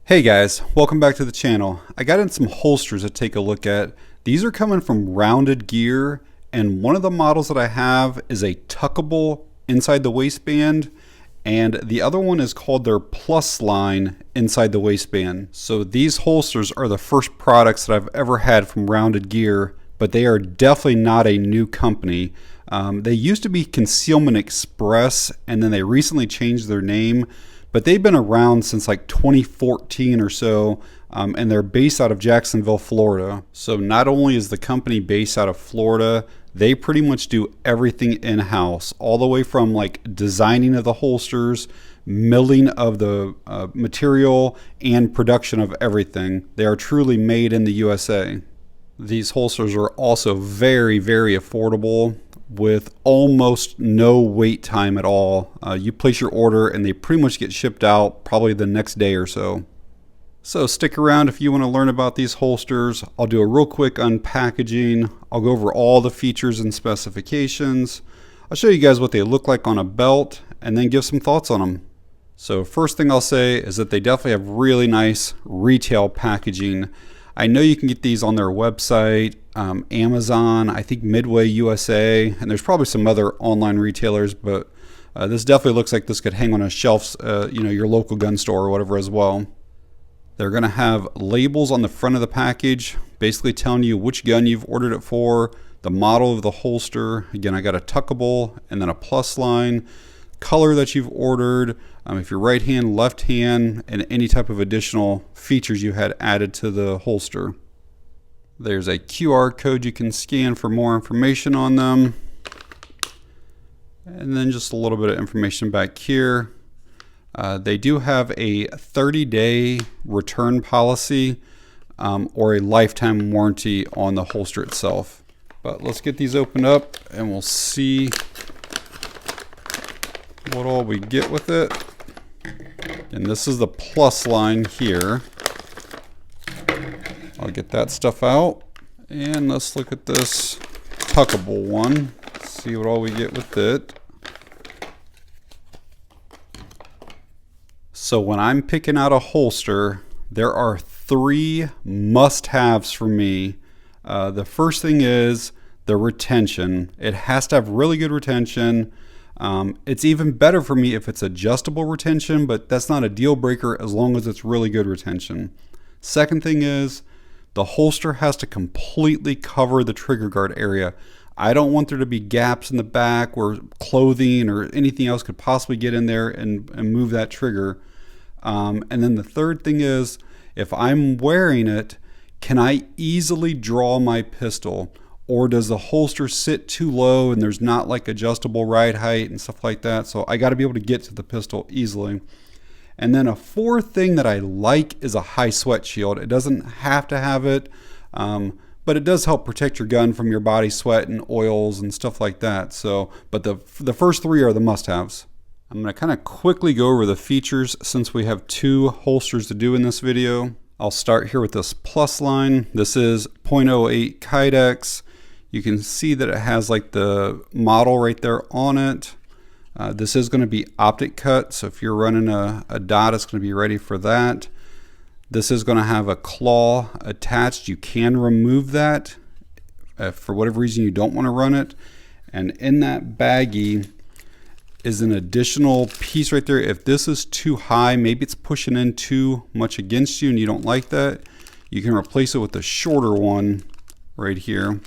Hey guys, welcome back to the channel. I got in some holsters to take a look at. These are coming from Rounded Gear, and one of the models that I have is a tuckable inside the waistband, and the other one is called their Plus line inside the waistband. So these holsters are the first products that I've ever had from Rounded Gear, but they are definitely not a new company. They used to be Concealment Express, and then they recently changed their name. But they've been around since like 2014 or so, and they're based out of Jacksonville, Florida. So not only is the company based out of Florida, they pretty much do everything in-house, all the way from like designing of the holsters, milling of the material, and production of everything. They are truly made in the USA. These holsters are also very, very affordable, with almost no wait time at all. You place your order and they pretty much get shipped out probably the next day or so. So stick around if you want to learn about these holsters. I'll do a real quick unpackaging. I'll go over all the features and specifications. I'll show you guys what they look like on a belt and then give some thoughts on them. So first thing I'll say is that they definitely have really nice retail packaging. I know you can get these on their website, Amazon, I think Midway USA, and there's probably some other online retailers, but this definitely looks like this could hang on a shelf, your local gun store or whatever as well. They're going to have labels on the front of the package, basically telling you which gun you've ordered it for, the model of the holster. Again, I got a tuckable and then a plus line, color that you've ordered, if you're right hand, left hand, and any type of additional features you had added to the holster. There's a QR code you can scan for more information on them. And then just a little bit of information back here. They do have a 30-day return policy or a lifetime warranty on the holster itself. But let's get these opened up and we'll see what all we get with it. And this is the plus line here. I'll get that stuff out and let's look at this tuckable one, see what all we get with it. So when I'm picking out a holster, there are three must-haves for me. The first thing is the retention. It has to have really good retention. It's even better for me if it's adjustable retention, but that's not a deal breaker as long as it's really good retention. Second thing is the holster has to completely cover the trigger guard area. I don't want there to be gaps in the back where clothing or anything else could possibly get in there and move that trigger. And then the third thing is, if I'm wearing it, can I easily draw my pistol? Or does the holster sit too low and there's not like adjustable ride height and stuff like that? So I got to be able to get to the pistol easily. And then a fourth thing that I like is a high sweat shield. It doesn't have to have it, but it does help protect your gun from your body sweat and oils and stuff like that. So, but the first three are the must-haves. I'm going to kind of quickly go over the features since we have two holsters to do in this video. I'll start here with this plus line. This is .08 Kydex. You can see that it has like the model right there on it. This is going to be optic cut, so if you're running a dot, it's going to be ready for that. This is going to have a claw attached. You can remove that if for whatever reason you don't want to run it. And in that baggie is an additional piece right there. If this is too high, maybe it's pushing in too much against you and you don't like that, you can replace it with a shorter one right here.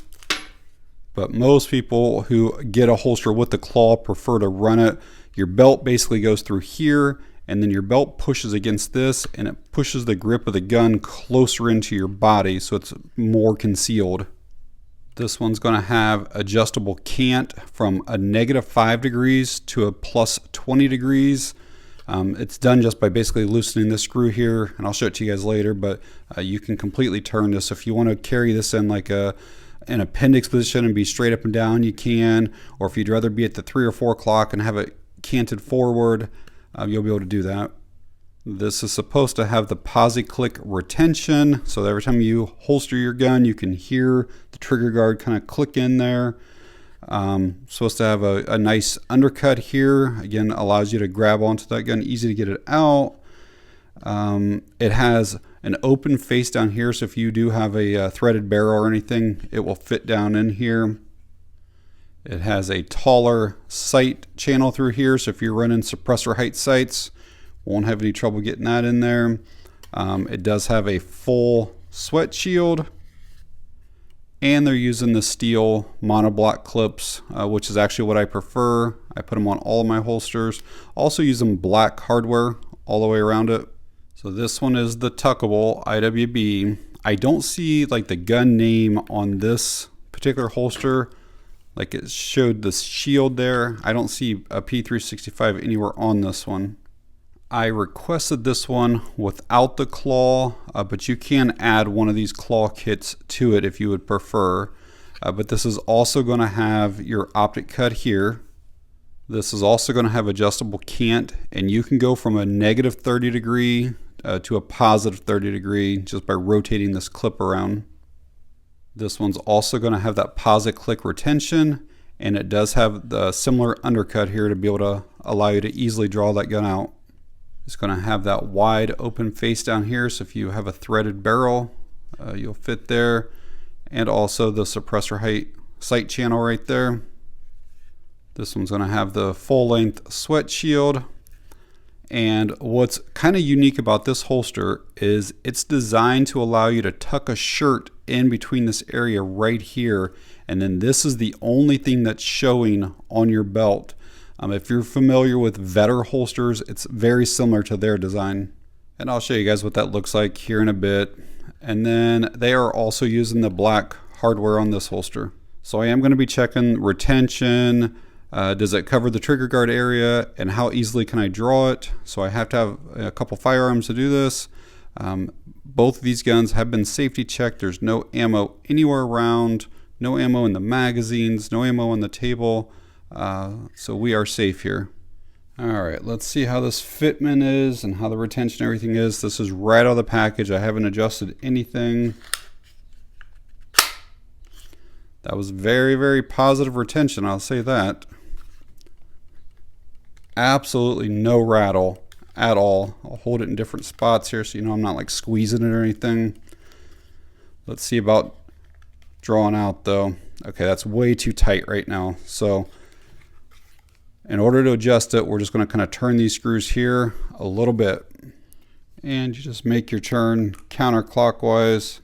But most people who get a holster with the claw prefer to run it. Your belt basically goes through here, and then your belt pushes against this, and it pushes the grip of the gun closer into your body, so it's more concealed. This one's going to have adjustable cant from a -5 degrees to a +20 degrees. It's done just by basically loosening this screw here, and I'll show it to you guys later, but you can completely turn this. If you want to carry this in like an appendix position and be straight up and down, you can, or if you'd rather be at the 3 or 4 o'clock and have it canted forward, you'll be able to do that. This is supposed to have the Posi-Click retention, so every time you holster your gun, you can hear the trigger guard kind of click in there. Supposed to have a nice undercut here. Again, allows you to grab onto that gun, easy to get it out. It has an open face down here, so if you do have a threaded barrel or anything, it will fit down in here. It has a taller sight channel through here, so if you're running suppressor height sights, won't have any trouble getting that in there. It does have a full sweat shield, and they're using the steel monoblock clips, which is actually what I prefer. I put them on all of my holsters. Also using black hardware all the way around it. So this one is the Tuckable IWB. I don't see like the gun name on this particular holster. Like it showed the shield there. I don't see a P365 anywhere on this one. I requested this one without the claw, but you can add one of these claw kits to it if you would prefer. But this is also going to have your optic cut here. This is also going to have adjustable cant, and you can go from a negative 30 degree to a positive 30 degree just by rotating this clip around. This one's also going to have that Posi-Click retention, and it does have the similar undercut here to be able to allow you to easily draw that gun out. It's going to have that wide open face down here, so if you have a threaded barrel, you'll fit there, and also the suppressor height sight channel right there. This one's going to have the full length sweat shield. And what's kind of unique about this holster is it's designed to allow you to tuck a shirt in between this area right here, and then this is the only thing that's showing on your belt. If you're familiar with Vetter holsters, it's very similar to their design, and I'll show you guys what that looks like here in a bit. And then they are also using the black hardware on this holster. So I am going to be checking retention. Does it cover the trigger guard area, and how easily can I draw it? So I have to have a couple firearms to do this. Both of these guns have been safety checked. There's no ammo anywhere around, no ammo in the magazines, no ammo on the table. So we are safe here. All right, let's see how this fitment is and how the retention and everything is. This is right out of the package. I haven't adjusted anything. That was very, very positive retention, I'll say that. Absolutely no rattle at all. I'll hold it in different spots here so you know I'm not like squeezing it or anything. Let's see about drawing out though. Okay, that's way too tight right now. So in order to adjust it, we're just going to kind of turn these screws here a little bit. And you just make your turn counterclockwise.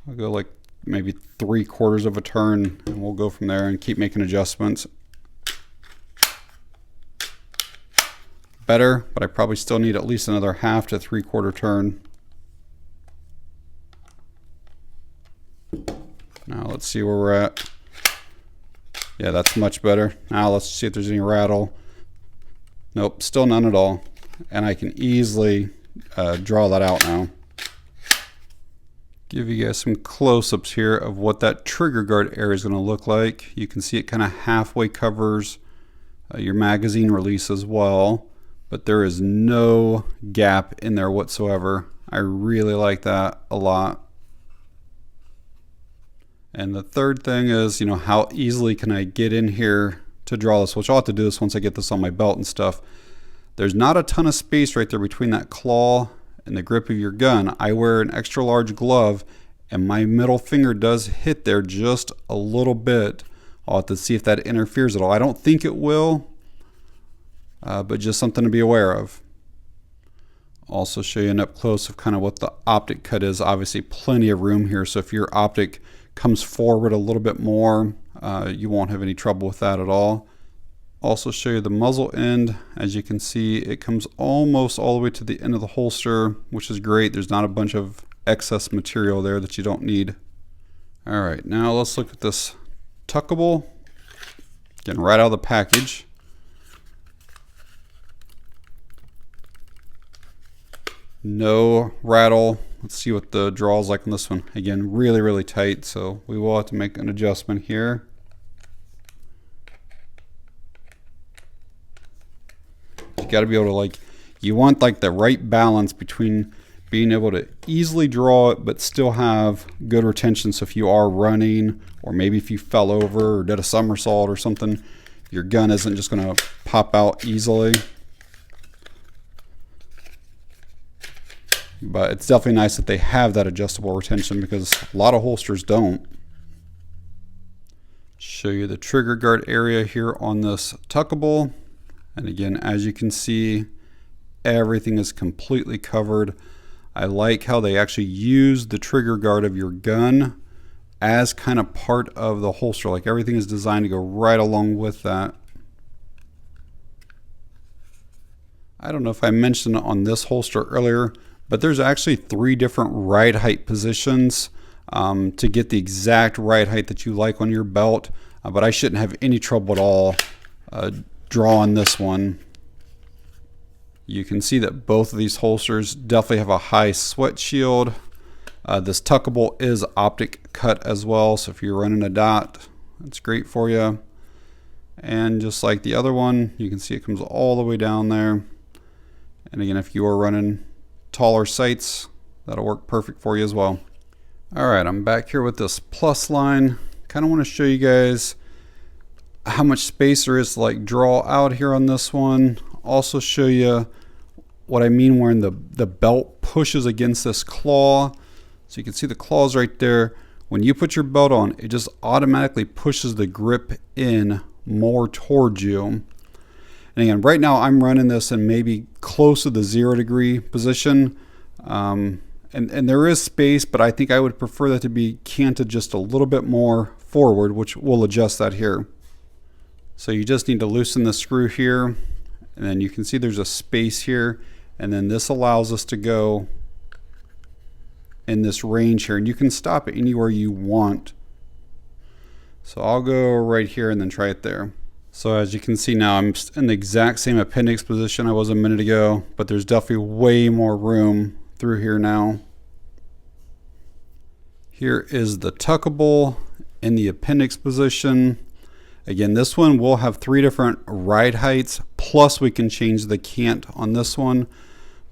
I'll go like maybe 3/4 of a turn, and we'll go from there and keep making adjustments. Better, but I probably still need at least another 1/2 to 3/4 turn. Now let's see where we're at. Yeah, that's much better. Now let's see if there's any rattle. Nope, still none at all. And I can easily draw that out now. Give you guys some close-ups here of what that trigger guard area is going to look like. You can see it kind of halfway covers your magazine release as well, but there is no gap in there whatsoever. I really like that a lot. And the third thing is, you know, how easily can I get in here to draw this, which I'll have to do this once I get this on my belt and stuff. There's not a ton of space right there between that claw and the grip of your gun. I wear an extra large glove, and my middle finger does hit there just a little bit. I'll have to see if that interferes at all. I don't think it will, but just something to be aware of. Also show you an up close of kind of what the optic cut is. Obviously plenty of room here, so if your optic comes forward a little bit more, you won't have any trouble with that at all. Also show you the muzzle end. As you can see, it comes almost all the way to the end of the holster, which is great. There's not a bunch of excess material there that you don't need. All right, now let's look at this Tuckable. Getting right out of the package. No rattle. Let's see what the draw is like on this one. Again, really, really tight, so we will have to make an adjustment here. You got to be able to, like, you want like the right balance between being able to easily draw it but still have good retention. So if you are running, or maybe if you fell over or did a somersault or something, your gun isn't just going to pop out easily. but it's definitely nice that they have that adjustable retention because a lot of holsters don't. Show you the trigger guard area here on this Tuckable. And again, as you can see, everything is completely covered. I like how they actually use the trigger guard of your gun as kind of part of the holster. Like everything is designed to go right along with that. I don't know if I mentioned on this holster earlier, but there's actually 3 different ride height positions to get the exact ride height that you like on your belt. But I shouldn't have any trouble at all drawing this one. You can see that both of these holsters definitely have a high sweat shield. This Tuckable is optic cut as well, so if you're running a dot, it's great for you. And just like the other one, you can see it comes all the way down there. And again, if you are running taller sights, that'll work perfect for you as well. All right, I'm back here with this plus line. Kind of want to show you guys how much space there is to like draw out here on this one. Also show you what I mean when the belt pushes against this claw. So you can see the claws right there. When you put your belt on, it just automatically pushes the grip in more towards you. And again, right now I'm running this in maybe close to the 0 degree position. And there is space, but I think I would prefer that to be canted just a little bit more forward, which we'll adjust that here. So you just need to loosen the screw here, and then you can see there's a space here, and then this allows us to go in this range here, and you can stop it anywhere you want. So I'll go right here and then try it there. So as you can see now, I'm in the exact same appendix position I was a minute ago, but there's definitely way more room through here now. Here is the Tuckable in the appendix position. Again, this one will have 3 different ride heights, plus we can change the cant on this one.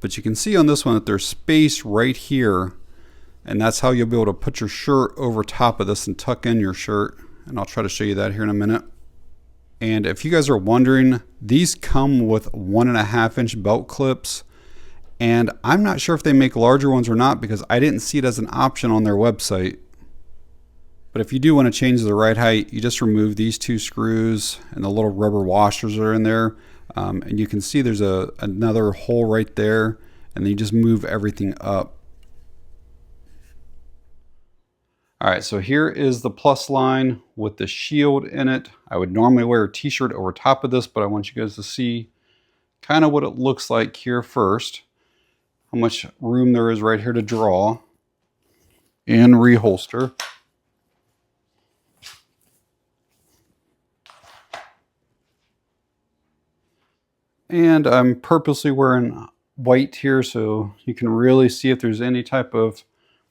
But you can see on this one that there's space right here, and that's how you'll be able to put your shirt over top of this and tuck in your shirt. And I'll try to show you that here in a minute. And if you guys are wondering, these come with 1.5-inch belt clips. And I'm not sure if they make larger ones or not because I didn't see it as an option on their website. But if you do want to change the ride height, you just remove these 2 screws and the little rubber washers are in there. And you can see there's another hole right there, and then you just move everything up. All right, so here is the plus line with the shield in it. I would normally wear a t-shirt over top of this, but I want you guys to see kind of what it looks like here first. How much room there is right here to draw and reholster. And I'm purposely wearing white here so you can really see if there's any type of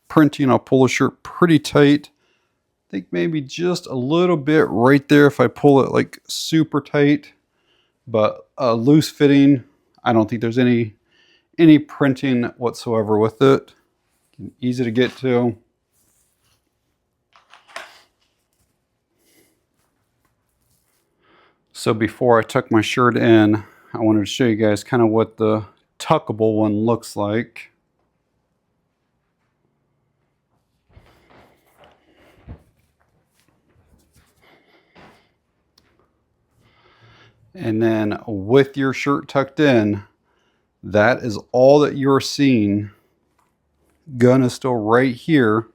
printing. I'll pull the shirt pretty tight. I think maybe just a little bit right there if I pull it like super tight, but loose fitting. I don't think there's any printing whatsoever with it. Easy to get to. So before I tuck my shirt in, I wanted to show you guys kind of what the Tuckable one looks like. And then with your shirt tucked in, that is all that you're seeing. Gun is still right here.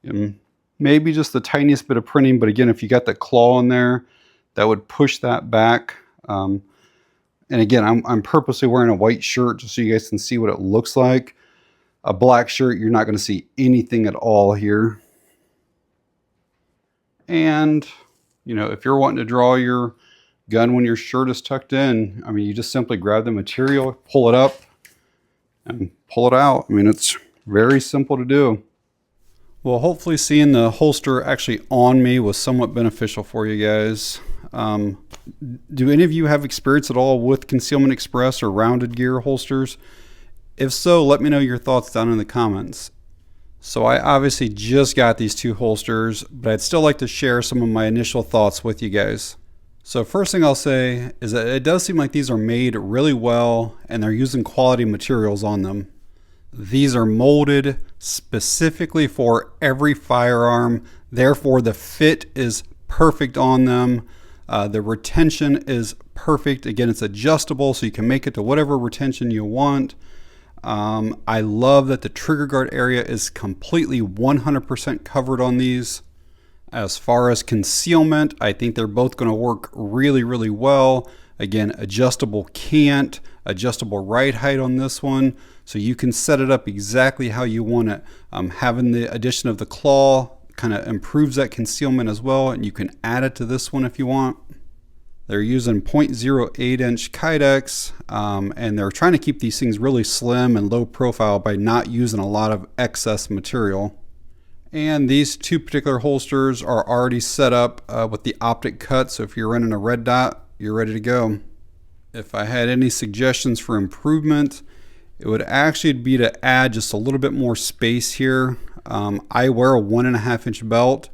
And maybe just the tiniest bit of printing, but again, if you got that claw in there, that would push that back. And again, I'm purposely wearing a white shirt just so you guys can see what it looks like. A black shirt, you're not going to see anything at all here. And, you know, if you're wanting to draw your gun when your shirt is tucked in, I mean, you just simply grab the material, pull it up, and pull it out. I mean, it's very simple to do. Well, hopefully seeing the holster actually on me was somewhat beneficial for you guys. Do any of you have experience at all with Concealment Express or rounded gear holsters? If so, let me know your thoughts down in the comments. So I obviously just got these 2 holsters, but I'd still like to share some of my initial thoughts with you guys. So first thing I'll say is that it does seem like these are made really well and they're using quality materials on them. These are molded specifically for every firearm. Therefore, the fit is perfect on them. The retention is perfect. Again, it's adjustable, so you can make it to whatever retention you want. I love that the trigger guard area is completely 100% covered on these. As far as concealment, I think they're both going to work really, really well. Again, adjustable cant, adjustable ride height on this one, so you can set it up exactly how you want it. Having the addition of the claw kind of improves that concealment as well, and you can add it to this one if you want. They're using 0.08 inch Kydex, and they're trying to keep these things really slim and low profile by not using a lot of excess material. And these two particular holsters are already set up with the optic cut, so if you're running a red dot, you're ready to go. If I had any suggestions for improvement, it would actually be to add just a little bit more space here. I wear a 1.5 inch belt,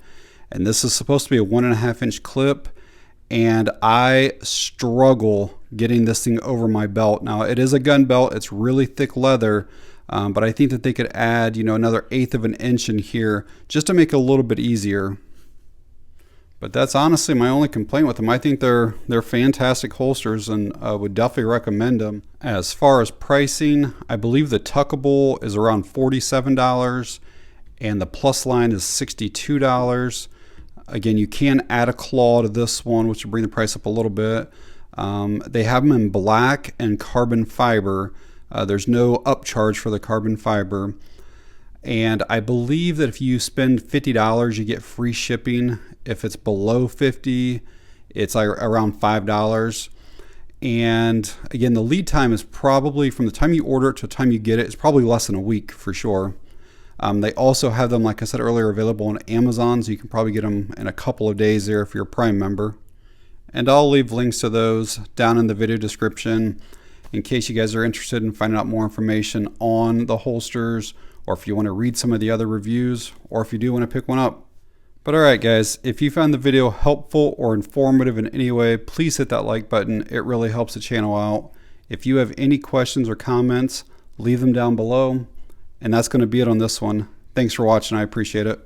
and this is supposed to be a 1.5 inch clip, and I struggle getting this thing over my belt. Now, it is a gun belt, it's really thick leather, but I think that they could add, another 1/8 of an inch in here just to make it a little bit easier. But that's honestly my only complaint with them. I think they're fantastic holsters, and would definitely recommend them. As far as pricing, I believe the Tuckable is around $47, and the Plus line is $62. Again, you can add a claw to this one, which will bring the price up a little bit. They have them in black and carbon fiber. There's no upcharge for the carbon fiber. And I believe that if you spend $50, you get free shipping. If it's below $50, it's like around $5. And again, the lead time is probably from the time you order it to the time you get it, it's probably less than a week for sure. They also have them, like I said earlier, available on Amazon, so you can probably get them in a couple of days there if you're a Prime member. And I'll leave links to those down in the video description in case you guys are interested in finding out more information on the holsters, or if you want to read some of the other reviews, or if you do want to pick one up. But alright guys, if you found the video helpful or informative in any way, please hit that like button. It really helps the channel out. If you have any questions or comments, leave them down below. And that's going to be it on this one. Thanks for watching. I appreciate it.